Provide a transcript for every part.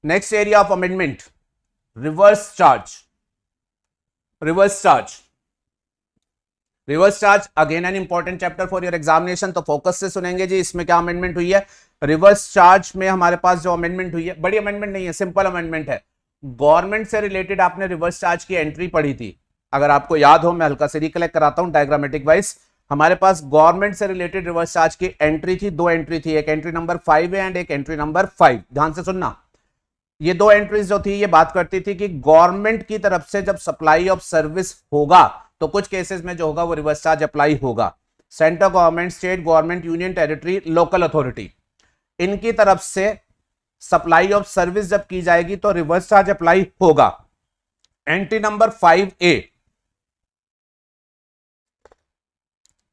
Next area of amendment, reverse charge. Reverse charge, reverse charge again an important chapter for your examination, तो focus से सुनेंगे जी इसमें क्या amendment हुई है। रिवर्स चार्ज में हमारे पास जो अमेंडमेंट हुई है, बड़ी अमेंडमेंट नहीं है, सिंपल अमेंडमेंट है। गवर्नमेंट से रिलेटेड आपने रिवर्स चार्ज की एंट्री पढ़ी थी, अगर आपको याद हो, मैं हल्का से रिकलेक्ट कराता हूं डायग्रामेटिक वाइज। हमारे पास गवर्नमेंट से रिलेटेड रिवर्स चार्ज की एंट्री थी, दो एंट्री थी, एक एंट्री नंबर 5 एंड एक एंट्री नंबर 5। ध्यान से सुनना, ये दो एंट्रीज जो थी ये बात करती थी कि गवर्नमेंट की तरफ से जब सप्लाई ऑफ सर्विस होगा तो कुछ केसेस में जो होगा वो रिवर्स चार्ज अप्लाई होगा। Central government, state government, union territory, local authority, इनकी तरफ से सप्लाई ऑफ सर्विस जब की जाएगी तो रिवर्स चार्ज अप्लाई होगा। Entry number 5A,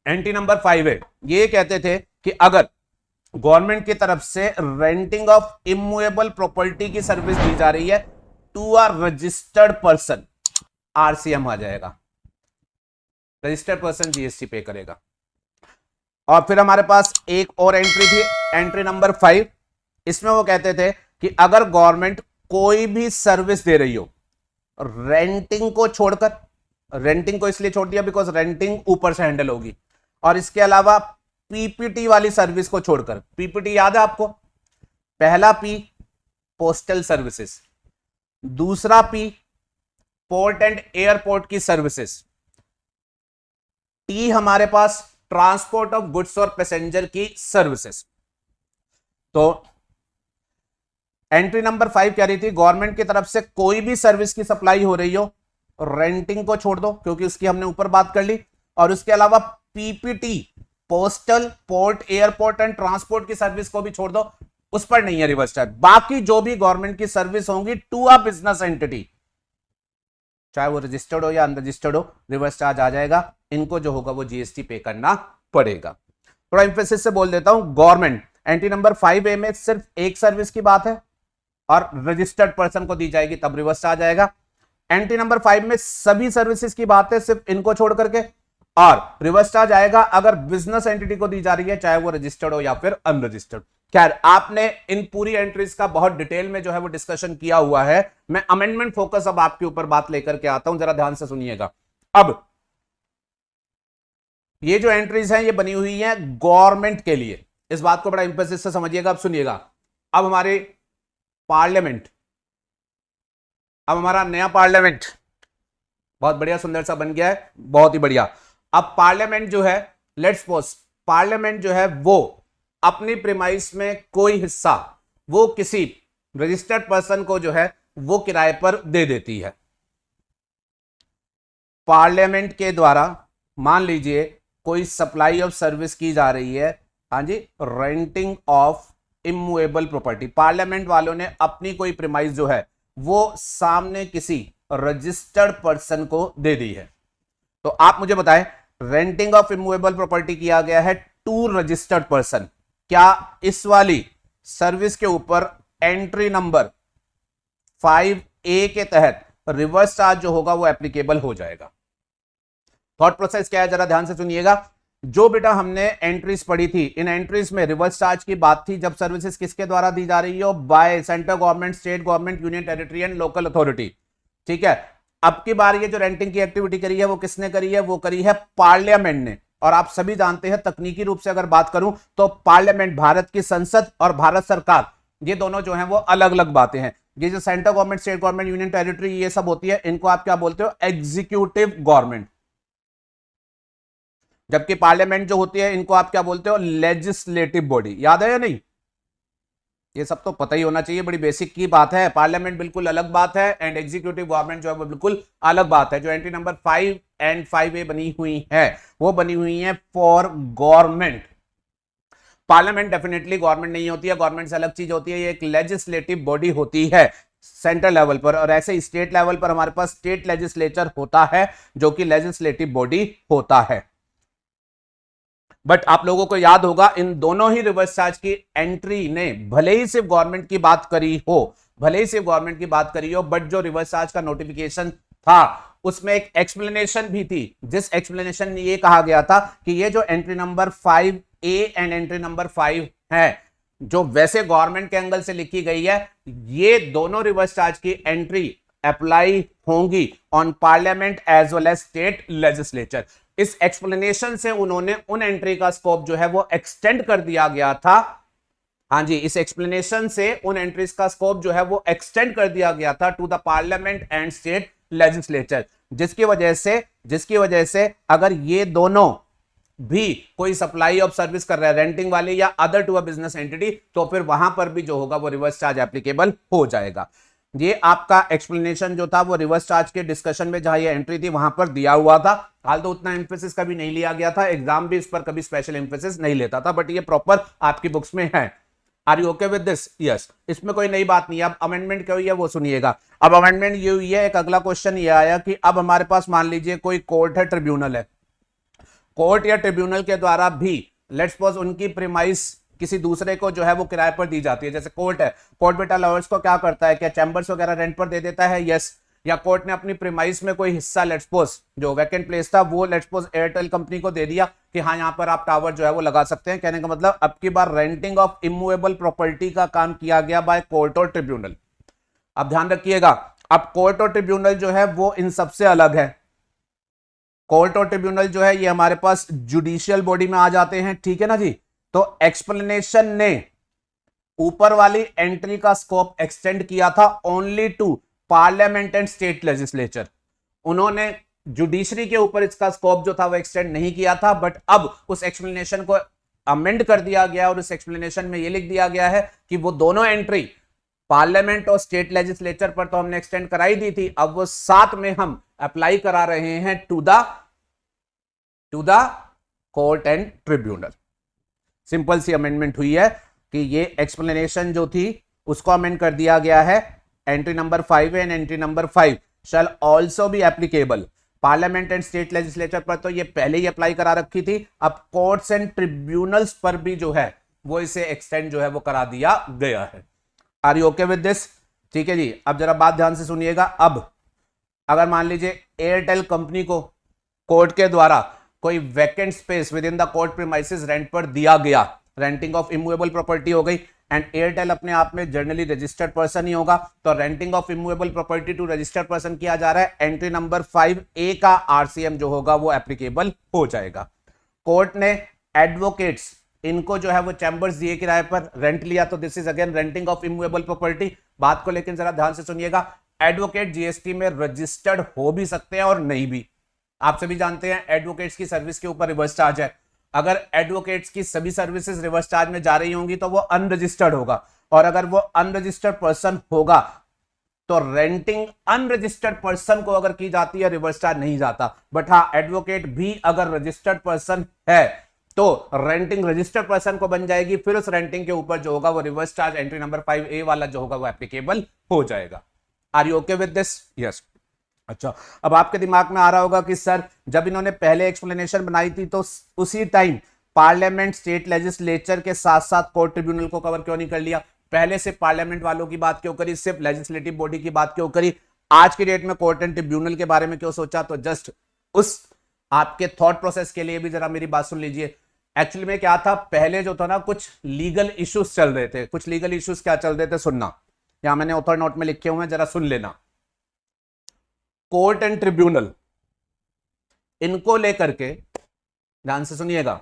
entry number 5A ये कहते थे कि अगर गवर्नमेंट की तरफ से रेंटिंग ऑफ इमूवेबल प्रॉपर्टी की सर्विस दी जा रही है to a registered person, RCM आ जाएगा, रजिस्टर्ड पर्सन जीएसटी पे करेगा। और फिर हमारे पास एक और एंट्री थी, एंट्री नंबर 5, इसमें वो कहते थे कि अगर गवर्नमेंट कोई भी सर्विस दे रही हो रेंटिंग को छोड़कर, रेंटिंग को इसलिए छोड़ दिया बिकॉज रेंटिंग ऊपर से हैंडल होगी, और इसके अलावा पीपीटी वाली सर्विस को छोड़कर, पीपीटी याद है आपको, पहला पी पोस्टल सर्विसेज, दूसरा पी पोर्ट एंड एयरपोर्ट की सर्विसेज, टी हमारे पास ट्रांसपोर्ट ऑफ गुड्स और पैसेंजर की सर्विसेज। तो एंट्री नंबर 5 कह रही थी गवर्नमेंट की तरफ से कोई भी सर्विस की सप्लाई हो रही हो, रेंटिंग को छोड़ दो क्योंकि उसकी हमने ऊपर बात कर ली, और उसके अलावा PPT, postal, port, airport and transport की सर्विस को भी छोड़ दो, उस पर नहीं है रिवर्स चार्ज। बाकी जो भी गवर्नमेंट की सर्विस होंगी टू अ बिजनेस एंटिटी, चाहे वो रजिस्टर्ड हो या अनरजिस्टर्ड हो, रिवर्स चार्ज आ जाएगा, इनको जो होगा वो जीएसटी पे करना पड़ेगा। थोड़ा इंफेसिस से बोल देता हूं, गवर्नमेंट एंट्री नंबर 5A में सिर्फ एक सर्विस की बात है और रजिस्टर्ड पर्सन को दी जाएगी तब रिवर्स चार्ज आएगा। एंट्री नंबर 5 में सभी सर्विसेज की बात है सिर्फ इनको छोड़ करके, और रिवर्स चार्ज आएगा अगर बिजनेस एंटिटी को दी जा रही है, चाहे वो रजिस्टर्ड हो या फिर अनरजिस्टर्ड। खैर आपने इन पूरी एंट्रीज का बहुत डिटेल में जो है वो डिस्कशन किया हुआ है, मैं अमेंडमेंट फोकस अब आपके ऊपर बात लेकर के आता हूं, जरा ध्यान से सुनिएगा। अब ये जो एंट्रीज हैं ये बनी हुई हैं गवर्नमेंट के लिए, इस बात को बड़ा इंफेसिस से समझिएगा। अब सुनिएगा, अब हमारे पार्लियामेंट, अब हमारा नया पार्लियामेंट बहुत बढ़िया सुंदर सा बन गया है, बहुत ही बढ़िया। अब पार्लियामेंट जो है, लेट्स सपोज पार्लियामेंट जो है वो अपनी प्रीमाइस में कोई हिस्सा वो किसी रजिस्टर्ड पर्सन को जो है वो किराए पर दे देती है। पार्लियामेंट के द्वारा मान लीजिए कोई सप्लाई ऑफ सर्विस की जा रही है, हाँ जी, renting of immovable property, parliament वालों ने अपनी कोई प्रीमाइस जो है वो सामने किसी रजिस्टर्ड पर्सन को दे दी है। तो आप मुझे बताएं, रेंटिंग ऑफ इमूवेबल प्रॉपर्टी किया गया है टू रजिस्टर्ड पर्सन, क्या इस वाली सर्विस के ऊपर एंट्री नंबर 5A के तहत रिवर्स चार्ज जो होगा वो एप्लीकेबल हो जाएगा? थॉट प्रोसेस क्या है जरा ध्यान से सुनिएगा। जो बेटा हमने एंट्रीज पढ़ी थी, इन एंट्रीज में रिवर्स चार्ज की बात थी जब सर्विसेज किसके द्वारा दी जा रही हो, by central government, state government, union territory and local authority. ठीक है, अब की बार ये जो रेंटिंग की एक्टिविटी करी है वो किसने करी है, वो करी है पार्लियामेंट ने। और आप सभी जानते हैं तकनीकी रूप से अगर बात करूं तो पार्लियामेंट, भारत की संसद और भारत सरकार, ये दोनों जो हैं वो अलग अलग बातें हैं। ये जो central government, state government, union territory ये सब होती है, इनको आप क्या बोलते हो, एग्जीक्यूटिव गवर्नमेंट। जबकि पार्लियामेंट जो होती है इनको आप क्या बोलते हो, लेजिस्लेटिव बॉडी। याद है या नहीं? ये सब तो पता ही होना चाहिए, बड़ी बेसिक की बात है। पार्लियामेंट बिल्कुल अलग बात है एंड एग्जीक्यूटिव गवर्नमेंट जो है वो बिल्कुल अलग बात है। जो एंट्री नंबर 5 एंड 5A बनी हुई है वो बनी हुई है for government. Parliament definitely government नहीं होती है, गवर्नमेंट से अलग चीज होती है, ये एक लेजिस्लेटिव बॉडी होती है सेंट्रल लेवल पर, और ऐसे स्टेट लेवल पर हमारे पास स्टेट लेजिस्लेचर होता है जो कि लेजिस्लेटिव बॉडी होता है। बट आप लोगों को याद होगा इन दोनों ही रिवर्स चार्ज की एंट्री ने भले ही सिर्फ गवर्नमेंट की बात करी हो, भले ही सिर्फ गवर्नमेंट की बात करी हो, बट जो रिवर्स चार्ज का नोटिफिकेशन था उसमें एक एक्सप्लेनेशन भी थी, जिस एक्सप्लेनेशन में ये कहा गया था कि ये जो entry number 5A and entry number 5 है जो वैसे गवर्नमेंट के एंगल से लिखी गई है, ये दोनों रिवर्स चार्ज की एंट्री अप्लाई होंगी on parliament as well as state legislature. इस एक्सप्लेनेशन से उन्होंने उन एंट्री का स्कोप जो है वो एक्सटेंड कर दिया गया था। हाँ जी, इस एक्सप्लेनेशन से उन एंट्रीज का स्कोप जो है वो एक्सटेंड कर दिया गया था to the parliament and state legislature, जिसकी वजह से अगर ये दोनों भी कोई सप्लाई ऑफ सर्विस कर रहा है, रेंटिंग वाले या other to a business entity, तो फिर वहां पर भी जो होगा वो रिवर्स चार्ज एप्लीकेबल हो जाएगा। ये आपका एक्सप्लेनेशन जो था वो रिवर्स चार्ज के डिस्कशन में जहां ये एंट्री थी वहां पर दिया हुआ था। हाल तो उतना एम्फेसिस कभी नहीं लिया गया था, एग्जाम भी इस पर कभी स्पेशल एम्फेसिस नहीं लेता था, बट ये प्रॉपर आपकी बुक्स में है। Are you okay with this? Yes, इसमें कोई नई बात नहीं है। अब अमेंडमेंट क्या हुई है वो सुनिएगा। अब अमेंडमेंट ये हुई है, एक अगला क्वेश्चन ये आया कि अब हमारे पास मान लीजिए कोई कोर्ट है, ट्रिब्यूनल है, कोर्ट या ट्रिब्यूनल के द्वारा भी लेट्स सपोज उनकी प्रीमाइस किसी दूसरे को जो है वो किराए पर दी जाती है। जैसे कोर्ट है, कोर्ट बेटा लॉयर्स को क्या करता है, क्या चैंबर्स वगैरह रेंट पर दे देता है? यस। या कोर्ट ने अपनी प्रीमाइस में कोई हिस्सा लेट्स सपोज जो वैकेंट प्लेस था वो लेट्स सपोज एयरटेल कंपनी को दे दिया कि हाँ यहां पर आप टावर जो है वो लगा सकते हैं। कहने का मतलब अब की बार रेंटिंग ऑफ इमूवेबल प्रॉपर्टी का काम किया गया बाय कोर्ट और ट्रिब्यूनल। अब ध्यान रखिएगा, अब कोर्ट और ट्रिब्यूनल जो है वो इन सबसे अलग है। कोर्ट और ट्रिब्यूनल जो है ये हमारे पास जुडिशियल बॉडी में आ जाते हैं, ठीक है ना जी। तो एक्सप्लेनेशन ने ऊपर वाली एंट्री का स्कोप एक्सटेंड किया था only to parliament and state legislature. उन्होंने जुडिशरी के ऊपर इसका स्कोप जो था वो एक्सटेंड नहीं किया था, बट अब उस एक्सप्लेनेशन को अमेंड कर दिया गया और उस एक्सप्लेनेशन में ये लिख दिया गया है कि वो दोनों एंट्री पार्लियामेंट और स्टेट लेजिस्लेचर पर तो हमने एक्सटेंड कराई दी थी, अब वो साथ में हम अप्लाई करा रहे हैं to the court and tribunal. Simple सी अमेंडमेंट हुई है कि ये एक्सप्लेनेशन जो थी उसको अमेंड कर दिया गया है। Entry number 5 and entry number 5 shell also be applicable parliament and state legislature पर, तो ये पहले ही अप्लाई करा रखी थी, अब कोर्ट्स एंड ट्रिब्यूनल्स पर भी जो है वो इसे एक्सटेंड जो है वो करा दिया गया है। Are you okay with this? ठीक है जी। अब जरा बात ध्यान से सुनिएगा। अब अगर मान लीजिए एयरटेल कंपनी को कोर्ट के द्वारा कोई vacant space with in the court premises rent पर दिया गया, रेंटिंग ऑफ इमूवेबल प्रॉपर्टी हो गई, एंड एयरटेल अपने आप में जनरली रजिस्टर्ड पर्सन ही होगा, तो renting of immovable property to registered person किया जा रहा है। एंट्री नंबर 5A का आरसीएम जो होगा वो एप्लीकेबल हो जाएगा। कोर्ट ने एडवोकेट्स इनको जो है वो चैम्बर्स दिए किराए पर, रेंट लिया, तो this is again renting of immovable property. बात को लेकिन जरा ध्यान से सुनिएगा, एडवोकेट जीएसटी में रजिस्टर्ड हो भी सकते हैं और नहीं भी। आप सभी जानते हैं एडवोकेट्स की सर्विस के ऊपर रिवर्स चार्ज है। अगर एडवोकेट्स की सभी सर्विसेज रिवर्स चार्ज में जा रही होंगी तो वो अनरजिस्टर्ड होगा, और अगर वो अनरजिस्टर्ड पर्सन होगा तो रेंटिंग अनरजिस्टर्ड पर्सन को अगर की जाती है रिवर्स चार्ज नहीं जाता। बट हाँ, एडवोकेट भी अगर रजिस्टर्ड पर्सन है तो रेंटिंग रजिस्टर्ड पर्सन को बन जाएगी, फिर उस रेंटिंग के ऊपर जो होगा वो reverse charge entry number 5A वाला जो होगा वो एप्लीकेबल हो जाएगा। Are you okay with this? Yes. अच्छा, अब आपके दिमाग में आ रहा होगा कि सर जब इन्होंने पहले एक्सप्लेनेशन बनाई थी तो उसी टाइम पार्लियामेंट स्टेट लेजिस्लेचर के साथ साथ कोर्ट ट्रिब्यूनल को कवर क्यों नहीं कर लिया? पहले से पार्लियामेंट वालों की बात क्यों करी, सिर्फ लेजिस्लेटिव बॉडी की बात क्यों करी? आज की डेट में कोर्ट एंड ट्रिब्यूनल के बारे में क्यों सोचा? तो जस्ट उस आपके थॉट प्रोसेस के लिए भी जरा मेरी बात सुन लीजिए। एक्चुअली में क्या था, पहले जो था ना कुछ लीगल इश्यूज चल रहे थे। कुछ लीगल इश्यूज क्या चल रहे थे सुनना, यहां मैंने ऑथर नोट में लिखे हुए हैं, जरा सुन लेना। कोर्ट एंड ट्रिब्यूनल इनको लेकर के, ध्यान से सुनिएगा,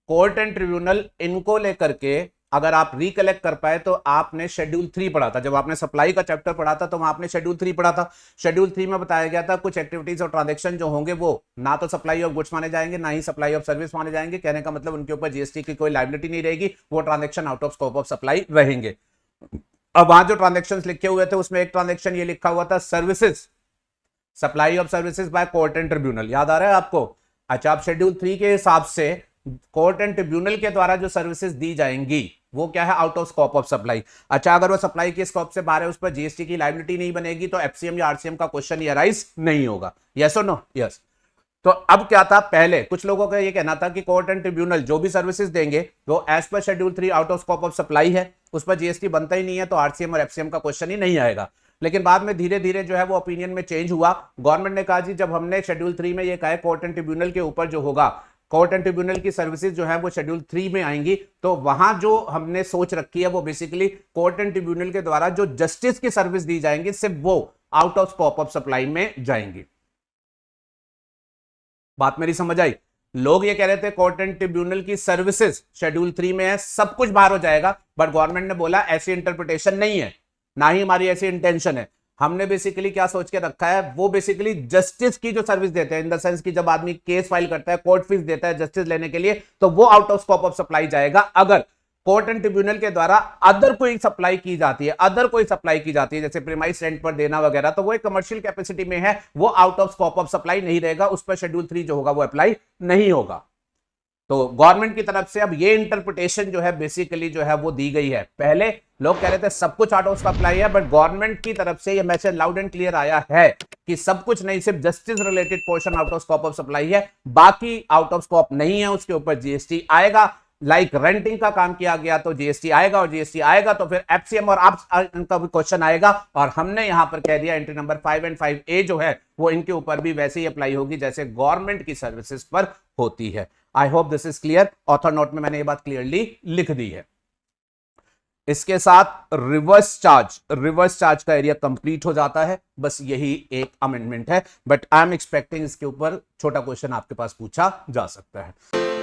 कोर्ट एंड ट्रिब्यूनल इनको लेकर के अगर आप रिकलेक्ट कर पाए तो आपने शेड्यूल 3 पढ़ा था। जब आपने सप्लाई का चैप्टर पढ़ा था तो वहां आपने शेड्यूल 3 पढ़ा था। शेड्यूल 3 में बताया गया था कुछ एक्टिविटीज और ट्रांजैक्शन जो होंगे वो ना तो सप्लाई ऑफ गुड्स माने जाएंगे ना ही सप्लाई ऑफ सर्विस माने जाएंगे। कहने का मतलब उनके ऊपर जीएसटी की कोई लायबिलिटी नहीं रहेगी, वो transaction out of scope of supply रहेंगे। अब वहां जो ट्रांजैक्शंस लिखे हुए थे उसमें एक ट्रांजैक्शन ये लिखा हुआ था services, supply of services by court and tribunal. याद आ रहा है आपको? अच्छा, आप शेड्यूल 3 के हिसाब से कोर्ट एंड ट्रिब्यूनल के द्वारा जो सर्विसेज दी जाएंगी वो क्या है? Out of scope of supply. अच्छा, अगर वो सप्लाई के स्कोप से बाहर है, उस पर जीएसटी की लायबिलिटी नहीं बनेगी, तो एफसीएम या आरसीएम का क्वेश्चन ये अराइज नहीं होगा। यस और नो? यस। तो अब क्या था, पहले कुछ लोगों का ये कहना था कि कोर्ट एंड ट्रिब्यूनल जो भी सर्विसेज देंगे वो as per schedule 3 out of scope of supply है, उस पर जीएसटी बनता ही नहीं है, तो आरसीएम और एफसीएम का क्वेश्चन ही नहीं आएगा। लेकिन बाद में धीरे धीरे जो है वो ओपिनियन में चेंज हुआ। गवर्नमेंट ने कहा जी जब हमने शेड्यूल 3 में ये कहा कोर्ट एंड ट्रिब्यूनल के ऊपर जो होगा कोर्ट एंड ट्रिब्यूनल की सर्विसेज जो है वो शेड्यूल 3 में आएंगी। तो वहां जो हमने सोच रखी है वो बेसिकली कोर्ट एंड ट्रिब्यूनल के द्वारा जो जस्टिस की सर्विस दी जाएंगी सिर्फ वो out of scope of supply में जाएंगी। बात मेरी समझ आई? लोग ये कह रहे थे कोर्ट एंड ट्रिब्यूनल की सर्विसेज शेड्यूल 3 में है, सब कुछ बाहर हो जाएगा, बट गवर्नमेंट ने बोला ऐसी इंटरप्रिटेशन नहीं है, ना ही हमारी ऐसी इंटेंशन है। हमने बेसिकली क्या सोच के रखा है, वो बेसिकली जस्टिस की जो सर्विस देते हैं, इन द सेंस कि जब आदमी केस फाइल करता है, कोर्ट फीस देता है जस्टिस लेने के लिए, तो वो out of scope of supply जाएगा। अगर कोर्ट एंड ट्रिब्यूनल के द्वारा अदर कोई सप्लाई की जाती है, जैसे प्रीमाइस रेंट पर देना वगैरह, तो वो एक कमर्शियल कैपेसिटी में है, वो out of scope of supply नहीं रहेगा, उस पर शेड्यूल 3 जो होगा वो अप्लाई नहीं होगा। तो गवर्नमेंट की तरफ से अब ये इंटरप्रिटेशन जो है बेसिकली जो है वो दी गई है। पहले लोग कह रहे थे सब कुछ आउट ऑफ सप्लाई है, बट गवर्नमेंट की तरफ से ये मैसेज लाउड एंड क्लियर आया है कि सब कुछ नहीं, सिर्फ justice related portion out of scope of supply है, बाकी आउट ऑफ स्कोप नहीं है, उसके ऊपर जीएसटी आएगा। लाइक रेंटिंग का काम किया गया तो जीएसटी आएगा, और जीएसटी आएगा तो फिर एफसीएम और इनका भी क्वेश्चन आएगा। और हमने यहां पर कह दिया एंट्री नंबर 5 एंड 5A जो है वो इनके ऊपर भी वैसे ही अप्लाई होगी जैसे गवर्नमेंट की सर्विसेज पर होती है। I hope this is clear. Author note में मैंने ये बात क्लियरली लिख दी है। इसके साथ रिवर्स चार्ज का एरिया कंप्लीट हो जाता है। बस यही एक अमेंडमेंट है, बट आई एम एक्सपेक्टिंग इसके ऊपर छोटा क्वेश्चन आपके पास पूछा जा सकता है।